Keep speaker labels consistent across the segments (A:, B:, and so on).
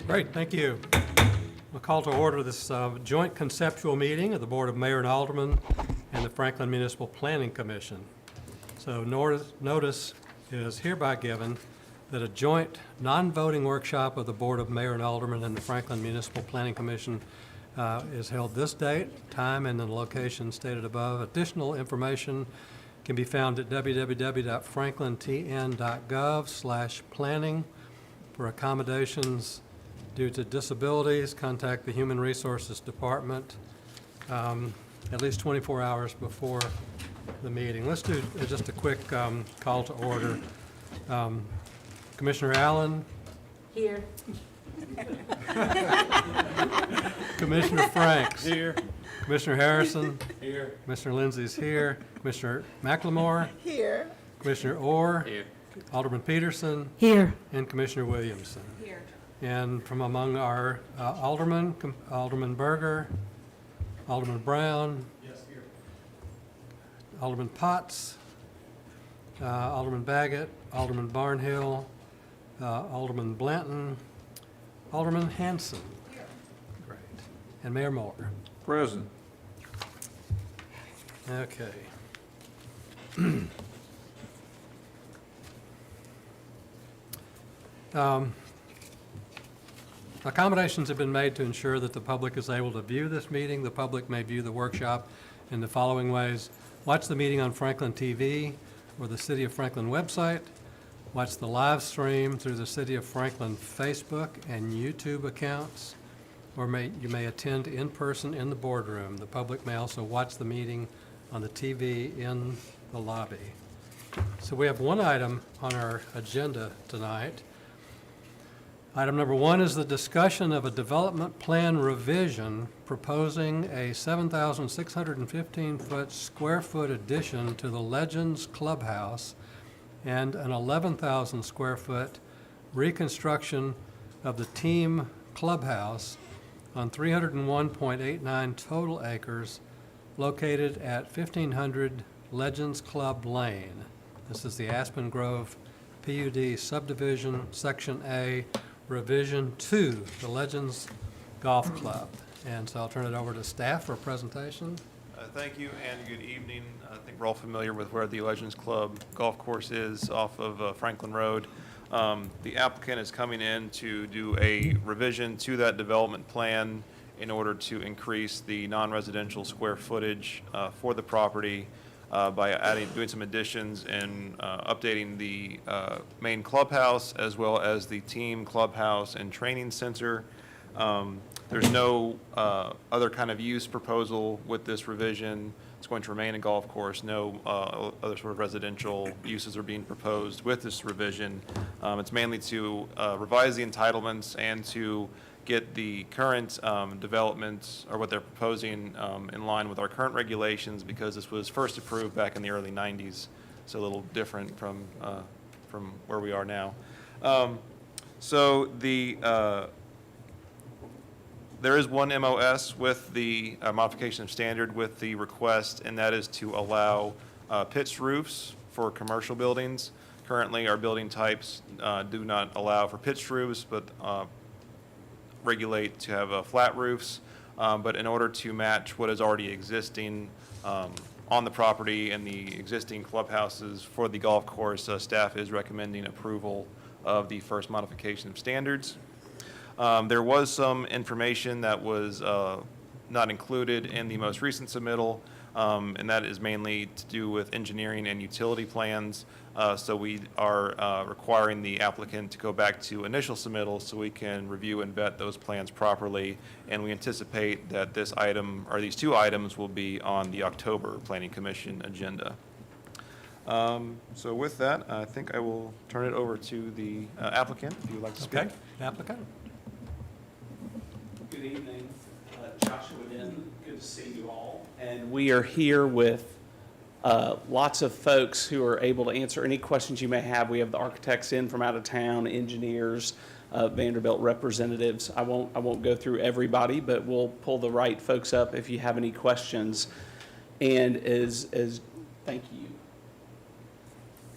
A: Great, thank you. We'll call to order this joint conceptual meeting of the Board of Mayor and Aldermen and the Franklin Municipal Planning Commission. So notice is hereby given that a joint non-voting workshop of the Board of Mayor and Aldermen and the Franklin Municipal Planning Commission is held this date, time, and the location stated above. Additional information can be found at www.franklintn.gov/planning. For accommodations due to disabilities, contact the Human Resources Department at least 24 hours before the meeting. Let's do just a quick call to order. Commissioner Allen?
B: Here.
A: Commissioner Franks?
C: Here.
A: Commissioner Harrison?
C: Here.
A: Commissioner Lindsay's here. Commissioner McLemore?
B: Here.
A: Commissioner Orr?
C: Here.
A: Alderman Peterson?
B: Here.
A: And Commissioner Williamson.
B: Here.
A: And from among our aldermen, Alderman Berger, Alderman Brown.
C: Yes, here.
A: Alderman Potts, Alderman Baggett, Alderman Barnhill, Alderman Blanton, Alderman Hanson. Great. And Mayor Moore.
C: Present.
A: Okay. Accommodations have been made to ensure that the public is able to view this meeting. The public may view the workshop in the following ways. Watch the meeting on Franklin TV or the City of Franklin website. Watch the live stream through the City of Franklin Facebook and YouTube accounts. Or you may attend in person in the boardroom. The public may also watch the meeting on the TV in the lobby. So we have one item on our agenda tonight. Item number 1 is the discussion of a development plan revision proposing a 7,615 square foot addition to the Legends Clubhouse and an 11,000 square foot reconstruction of the Team Clubhouse on 301.89 total acres located at 1500 Legends Club Lane. This is the Aspen Grove PUD subdivision, Section A, Revision 2, the Legends Golf Club. And so I'll turn it over to staff for a presentation.
D: Thank you and good evening. I think we're all familiar with where the Legends Club golf course is off of Franklin Road. The applicant is coming in to do a revision to that development plan in order to increase the non-residential square footage for the property by doing some additions and updating the main clubhouse as well as the team clubhouse and training center. There's no other kind of use proposal with this revision. It's going to remain a golf course. No other sort of residential uses are being proposed with this revision. It's mainly to revise the entitlements and to get the current developments or what they're proposing in line with our current regulations, because this was first approved back in the early 90s, so a little different from where we are now. So there is one MOS with the modification of standard with the request, and that is to allow pitched roofs for commercial buildings. Currently, our building types do not allow for pitched roofs, but regulate to have flat roofs. But in order to match what is already existing on the property and the existing clubhouses for the golf course, staff is recommending approval of the first modification of standards. There was some information that was not included in the most recent submittal, and that is mainly to do with engineering and utility plans. So we are requiring the applicant to go back to initial submittals so we can review and vet those plans properly. And we anticipate that this item, or these two items, will be on the October Planning Commission agenda. So with that, I think I will turn it over to the applicant, if you would like to speak.
A: Okay, applicant.
E: Good evening, Joshua Den. Good to see you all. And we are here with lots of folks who are able to answer any questions you may have. We have the architects in from out of town, engineers, Vanderbilt representatives. I won't go through everybody, but we'll pull the right folks up if you have any questions. And thank you.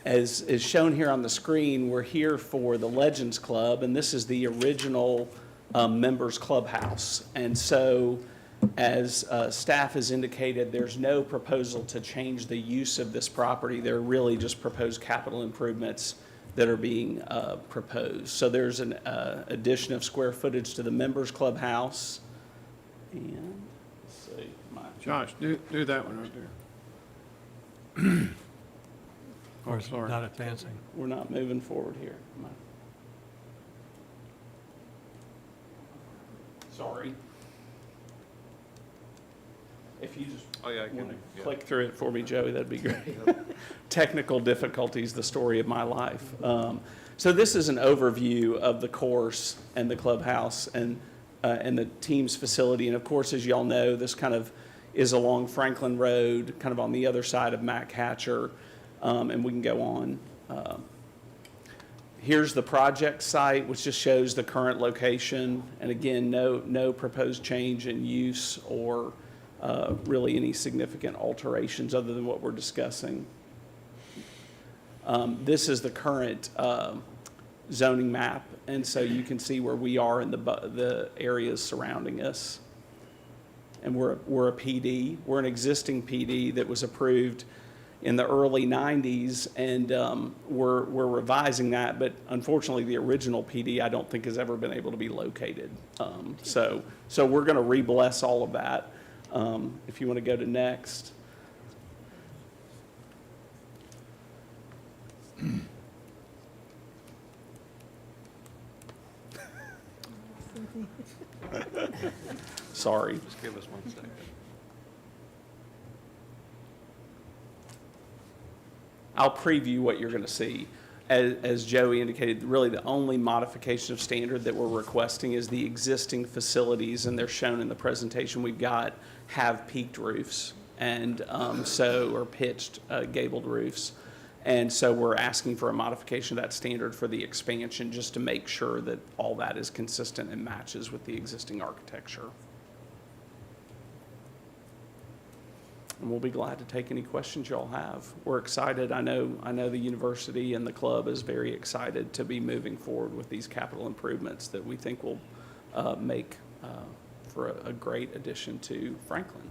E: As is shown here on the screen, we're here for the Legends Club, and this is the original members clubhouse. And so, as staff has indicated, there's no proposal to change the use of this property. They're really just proposed capital improvements that are being proposed. So there's an addition of square footage to the members clubhouse. And, let's see,
B: Josh, do that one right there.
A: Of course,
B: sorry.
A: not advancing.
E: we're not moving forward here. Sorry. If you just
D: Oh, yeah, I can,
E: want to
D: yeah.
E: click through it for me, Joey, that'd be great. Technical difficulties, the story of my life. So this is an overview of the course and the clubhouse and the team's facility. And of course, as y'all know, this kind of is along Franklin Road, kind of on the other side of Mac Hatcher, and we can go on. Here's the project site, which just shows the current location. And again, no proposed change in use or really any significant alterations other than what we're discussing. This is the current zoning map, and so you can see where we are in the areas surrounding us. And we're a PD. We're an existing PD that was approved in the early 90s, and we're revising that, but unfortunately, the original PD I don't think has ever been able to be located. So we're going to re-bless all of that. If you want to go to next. Sorry.
D: Just give us 1 second.
E: I'll preview what you're going to see. As Joey indicated, really the only modification of standard that we're requesting is the existing facilities, and they're shown in the presentation we've got, have peaked roofs and or pitched gabled roofs. And so we're asking for a modification of that standard for the expansion, just to make sure that all that is consistent and matches with the existing architecture. And we'll be glad to take any questions y'all have. We're excited. I know the university and the club is very excited to be moving forward with these capital improvements that we think will make for a great addition to Franklin.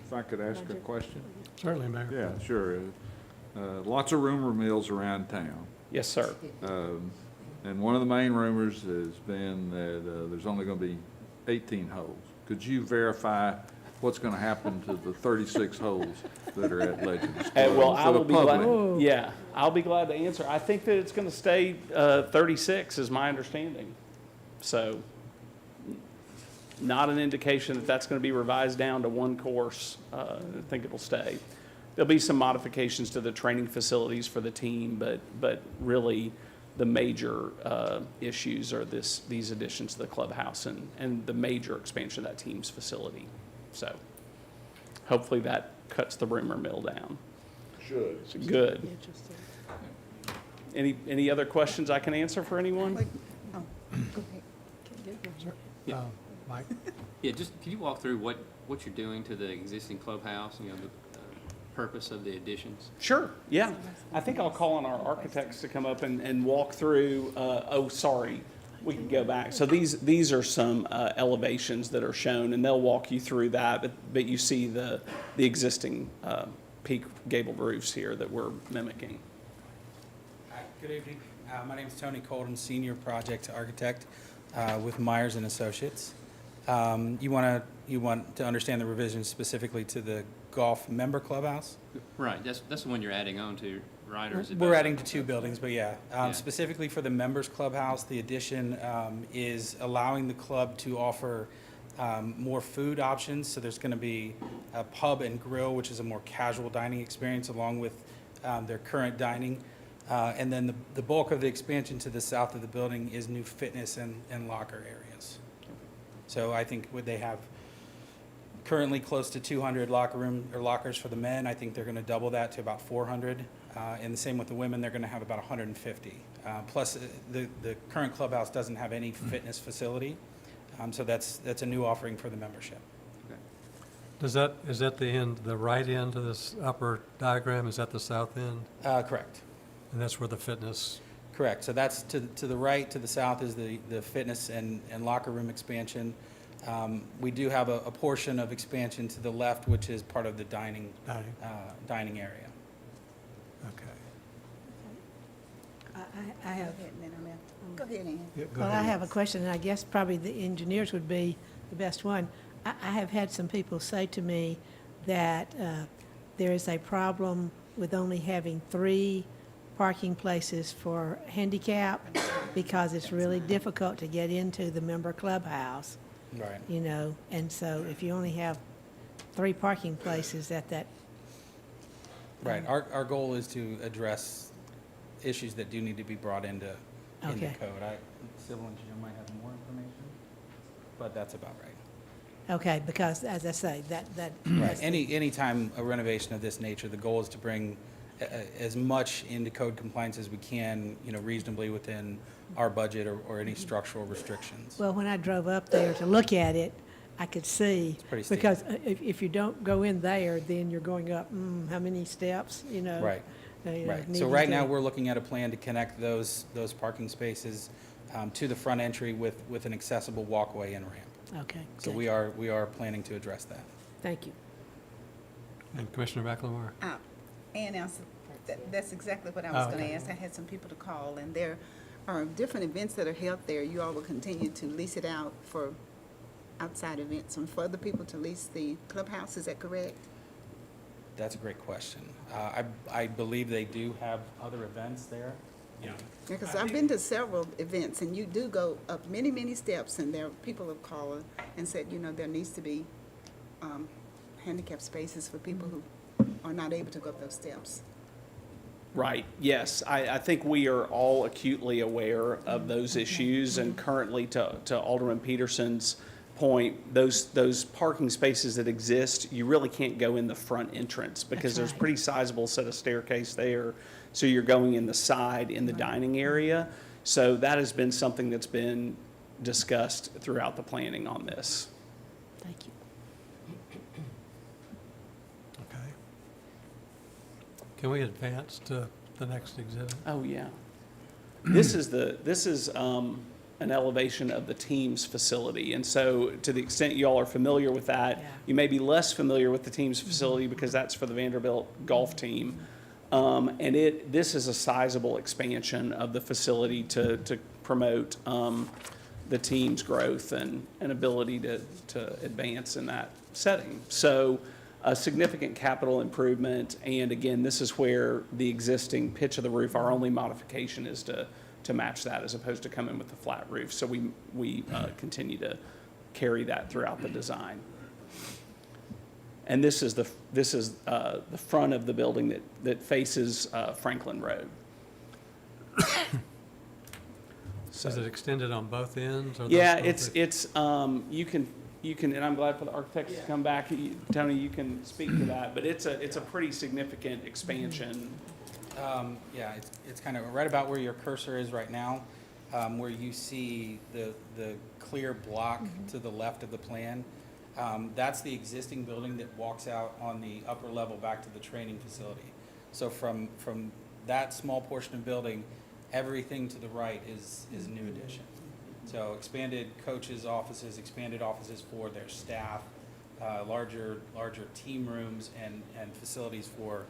C: If I could ask a question?
A: Certainly, Mayor.
C: Yeah, sure. Lots of rumor mills around town.
E: Yes, sir.
C: And one of the main rumors has been that there's only going to be 18 holes. Could you verify what's going to happen to the 36 holes that are at Legends Club
E: Well, I
C: for the
E: will be
C: public?
E: glad. Yeah, I'll be glad to answer. I think that it's going to stay 36, is my understanding. So, not an indication that that's going to be revised down to one course. I think it'll stay. There'll be some modifications to the training facilities for the team, but really the major issues are these additions to the clubhouse and the major expansion of that team's facility. So hopefully that cuts the rumor mill down.
C: Should.
E: Good. Any other questions I can answer for anyone?
A: Mike?
F: Yeah, just, can you walk through what you're doing to the existing clubhouse, the purpose of the additions?
E: Sure, yeah. I think I'll call on our architects to come up and walk through, we can go back. So these are some elevations that are shown, and they'll walk you through that, but you see the existing peak gabled roofs here that we're mimicking.
G: Hi, good evening. My name is Tony Colden, Senior Project Architect with Myers and Associates. You want to understand the revisions specifically to the golf member clubhouse?
F: Right, that's the one you're adding on to, right? Or is it
G: We're
F: both?
G: adding to two buildings, but yeah.
F: Yeah.
G: Specifically for the members clubhouse, the addition is allowing the club to offer more food options. So there's going to be a pub and grill, which is a more casual dining experience, along with their current dining. And then the bulk of the expansion to the south of the building is new fitness and locker areas. So I think they have currently close to 200 lockers for the men. I think they're going to double that to about 400. And the same with the women, they're going to have about 150. Plus, the current clubhouse doesn't have any fitness facility. So that's a new offering for the membership.
F: Okay.
A: Is that the end, the right end of this upper diagram? Is that the south end?
G: Correct.
A: And that's where the fitness,
G: Correct. So that's to the right, to the south is the fitness and locker room expansion. We do have a portion of expansion to the left, which is part of the dining area.
A: okay.
H: I have,
I: Go ahead, Ann.
A: Yeah, go
H: well, I
A: ahead.
H: have a question, and I guess probably the engineers would be the best one. I have had some people say to me that there is a problem with only having 3 parking places for handicap because it's really difficult to get into the member clubhouse,
G: Right.
H: you know? And so if you only have 3 parking places at that,
G: Right. Our goal is to address issues that do need to be brought into
H: Okay.
G: code. Civil engineer might have more information, but that's about right.
H: okay, because as I say, that.
G: Right.
H: that's the-
G: Anytime a renovation of this nature, the goal is to bring as much into code compliance as we can, you know, reasonably within our budget or any structural restrictions.
H: Well, when I drove up there to look at it, I could see.
G: pretty steep.
H: Because if you don't go in there, then you're going up, how many steps, you know?
G: Right.
H: you know,
G: Right. So
H: needing
G: right
H: to-
G: now, we're looking at a plan to connect those parking spaces to the front entry with an accessible walkway and ramp.
H: Okay,
G: So
H: good.
G: we are planning to address that.
H: Thank you.
A: And Commissioner McLemore?
I: Ann answered, that's exactly what I was
A: Oh,
I: gonna
A: okay.
I: ask. I had some people to call, and there are different events that are held there. You all will continue to lease it out for outside events and for other people to lease the clubhouse, is that correct?
G: That's a great question. I believe they do have other events there. Yeah.
I: Because I've been to several events, and you do go up many, many steps, and there, people have called and said, you know, there needs to be handicap spaces for people who are not able to go up those steps.
E: Right, yes. I think we are all acutely aware of those issues, and currently, to Alderman Peterson's point, those parking spaces that exist, you really can't go in the front entrance because
H: That's
E: there's a
H: right.
E: pretty sizable set of staircase there. So you're going in the side, in the dining area. So that has been something that's been discussed throughout the planning on this.
H: Thank you.
A: Okay. Can we advance to the next exhibit?
E: Oh, yeah. This is an elevation of the team's facility. And so to the extent you all are familiar with that,
H: Yeah.
E: you may be less familiar with the team's facility because that's for the Vanderbilt golf team. And this is a sizable expansion of the facility to promote the team's growth and ability to advance in that setting. So a significant capital improvement, and again, this is where the existing pitch of the roof, our only modification is to match that as opposed to come in with a flat roof. So we continue to carry that throughout the design. And this is the front of the building that faces Franklin Road.
A: Is it extended on both ends? or
E: Yeah,
A: those-
E: it's, you can, and I'm glad for the architects to come back. Tony, you can speak to that, but it's a pretty significant expansion.
G: Yeah, it's kind of right about where your cursor is right now, where you see the clear block to the left of the plan. That's the existing building that walks out on the upper level back to the training facility. So from that small portion of building, everything to the right is a new addition. So expanded coaches' offices, expanded offices for their staff, larger team rooms and facilities for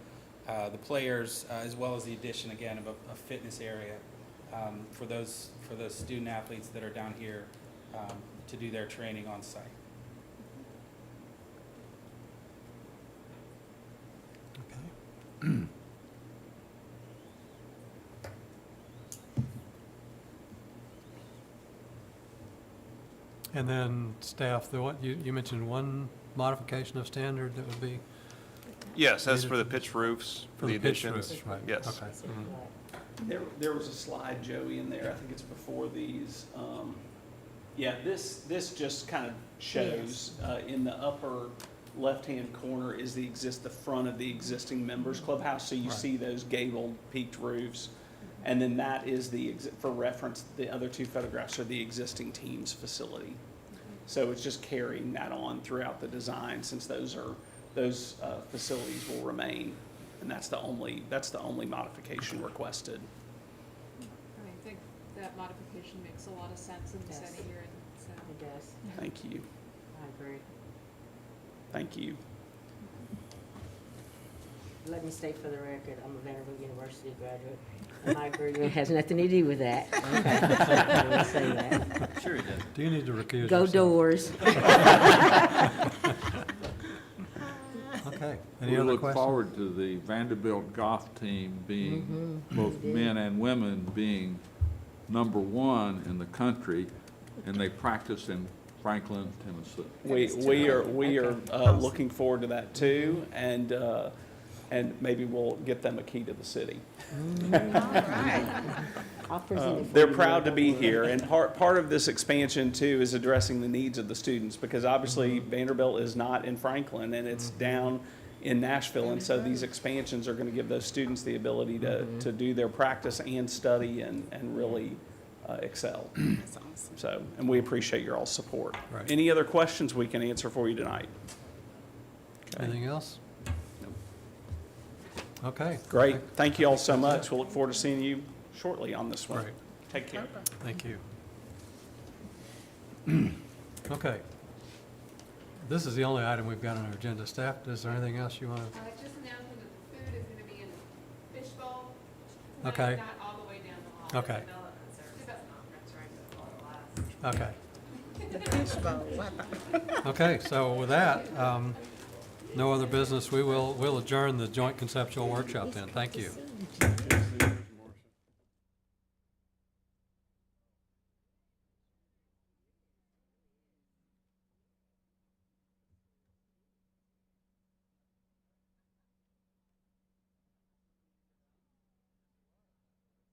G: the players, as well as the addition, again, of a fitness area for those student athletes that are down here to do their training on site.
A: Okay. And then staff, you mentioned one modification of standard that would be
D: Yes, that's for the pitch roofs, for the
A: pitch
D: additions.
A: roofs, right?
D: Yes.
A: Okay. Mhm.
E: There was a slide, Joey, in there, I think it's before these. Yeah, this just kind of shows, in the upper left-hand corner is the front of the existing members clubhouse. So you
A: Right.
E: see those gabled peaked roofs. And then that is for reference, the other two photographs are the existing team's facility. So it's just carrying that on throughout the design, since those facilities will remain. And that's the only modification requested.
J: I think that modification makes a lot of sense in the
K: Yes.
J: setting you're in, so.
K: It does.
E: Thank you.
K: I agree.
E: Thank you.
K: Let me state for the record, I'm a Vanderbilt University graduate, and my agreement has nothing to do with that. Okay, I will say that.
F: Sure it does.
A: Do you need to recuse
K: Go
A: yourself?
K: Doors.
A: Okay. Any
C: We
A: other
C: look
A: questions?
C: forward to the Vanderbilt golf team being, both men and women being number one in the country, and they practice in Franklin, Tennessee.
E: We are looking forward to that too, and maybe we'll get them a key to the city.
I: All right.
K: I'll present it for
E: They're
K: you
E: proud to be
K: later.
E: here, and part of this expansion too is addressing the needs of the students, because obviously Vanderbilt is not in Franklin, and it's down in Nashville, and so these expansions are gonna give those students the ability to do their practice and study and really excel.
I: That's awesome.
E: So, and we appreciate your all's support.
A: Right.
E: Any other questions we can answer for you tonight? Okay.
A: Anything else? Okay.
E: Great, thank you all so much. We'll look forward to seeing you shortly on this one.
A: Great.
E: Take care.
A: Thank you. Okay. This is the only item we've got on our agenda. Staff, is there anything else you want to?
J: Just announcing that the food is gonna be in a fishbowl.
A: Okay.
J: Not all the way down the hall.
A: Okay.
J: It's a conference, right?
A: Okay.
I: The fishbowl, wow.
A: Okay, so with that, no other business. We'll adjourn the joint conceptual workshop then. Thank you.